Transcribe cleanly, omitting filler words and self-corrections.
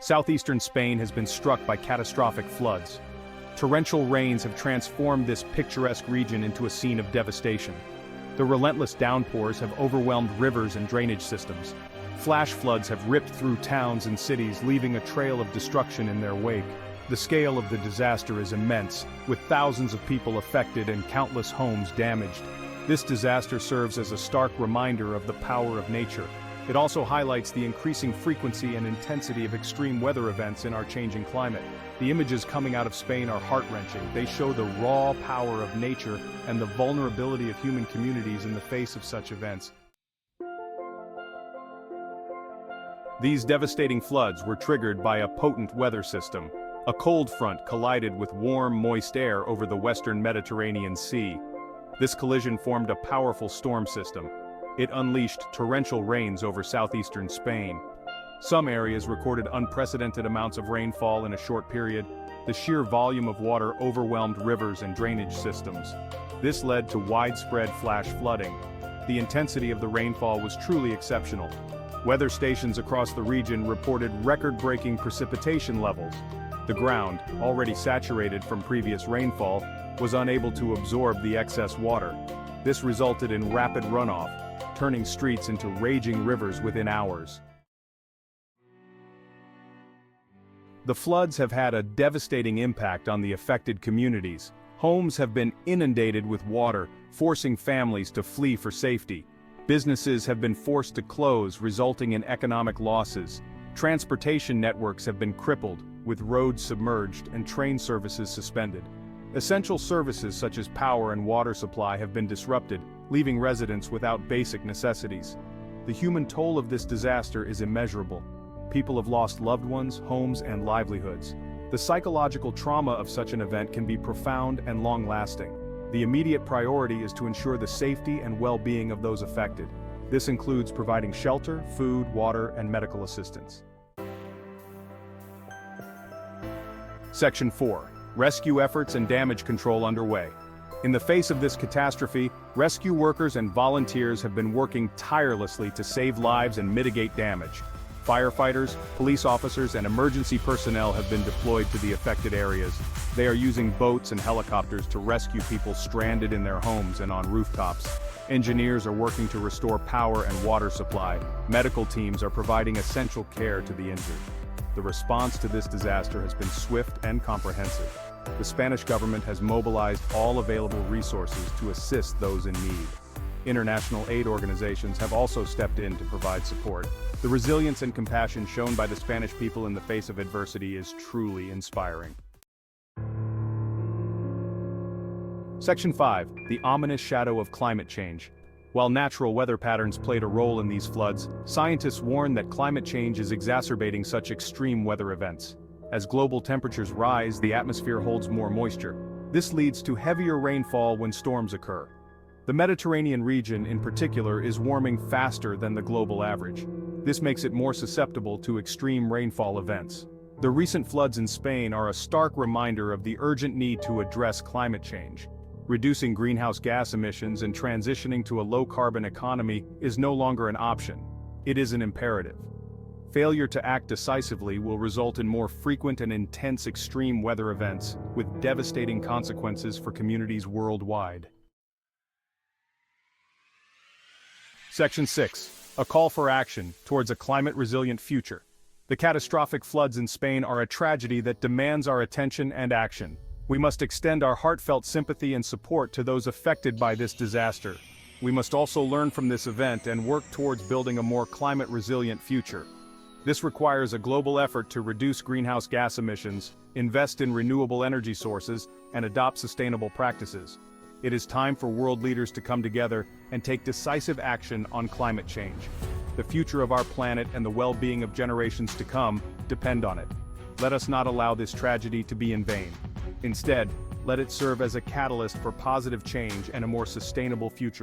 Southeastern Spain has been struck by catastrophic floods. Torrential rains have transformed this picturesque region into a scene of devastation. The relentless downpours have overwhelmed rivers and drainage systems. Flash floods have ripped through towns and cities, leaving a trail of destruction in their wake. The scale of the disaster is immense, with thousands of people affected and countless homes damaged. This disaster serves as a stark reminder of the power of nature. It also highlights the increasing frequency and intensity of extreme weather events in our changing climate. The images coming out of Spain are heart-wrenching. They show the raw power of nature and the vulnerability of human communities in the face of such events. These devastating floods were triggered by a potent weather system. A cold front collided with warm, moist air over the western Mediterranean Sea. This collision formed a powerful storm system. It unleashed torrential rains over southeastern Spain. Some areas recorded unprecedented amounts of rainfall in a short period. The sheer volume of water overwhelmed rivers and drainage systems. This led to widespread flash flooding. The intensity of the rainfall was truly exceptional. Weather stations across the region reported record-breaking precipitation levels. The ground, already saturated from previous rainfall, was unable to absorb the excess water. This resulted in rapid runoff, turning streets into raging rivers within hours. The floods have had a devastating impact on the affected communities. Homes have been inundated with water, forcing families to flee for safety. Businesses have been forced to close, resulting in economic losses. Transportation networks have been crippled, with roads submerged and train services suspended. Essential services such as power and water supply have been disrupted, leaving residents without basic necessities. The human toll of this disaster is immeasurable. People have lost loved ones, homes, and livelihoods. The psychological trauma of such an event can be profound and long-lasting. The immediate priority is to ensure the safety and well-being of those affected. This includes providing shelter, food, water, and medical assistance. Section 4. Rescue efforts and damage control underway. In the face of this catastrophe, rescue workers and volunteers have been working tirelessly to save lives and mitigate damage. Firefighters, police officers, and emergency personnel have been deployed to the affected areas. They are using boats and helicopters to rescue people stranded in their homes and on rooftops. Engineers are working to restore power and water supply. Medical teams are providing essential care to the injured. The response to this disaster has been swift and comprehensive. The Spanish government has mobilized all available resources to assist those in need. International aid organizations have also stepped in to provide support. The resilience and compassion shown by the Spanish people in the face of adversity is truly inspiring. Section 5. The ominous shadow of climate change. While natural weather patterns played a role in these floods, scientists warn that climate change is exacerbating such extreme weather events. As global temperatures rise, the atmosphere holds more moisture. This leads to heavier rainfall when storms occur. The Mediterranean region, in particular, is warming faster than the global average. This makes it more susceptible to extreme rainfall events. The recent floods in Spain are a stark reminder of the urgent need to address climate change. Reducing greenhouse gas emissions and transitioning to a low-carbon economy is no longer an option. It is an imperative. Failure to act decisively will result in more frequent and intense extreme weather events, with devastating consequences for communities worldwide. Section 6. A call for action towards a climate-resilient future. The catastrophic floods in Spain are a tragedy that demands our attention and action. We must extend our heartfelt sympathy and support to those affected by this disaster. We must also learn from this event and work towards building a more climate-resilient future. This requires a global effort to reduce greenhouse gas emissions, invest in renewable energy sources, and adopt sustainable practices. It is time for world leaders to come together and take decisive action on climate change. The future of our planet and the well-being of generations to come depend on it. Let us not allow this tragedy to be in vain. Instead, let it serve as a catalyst for positive change and a more sustainable future.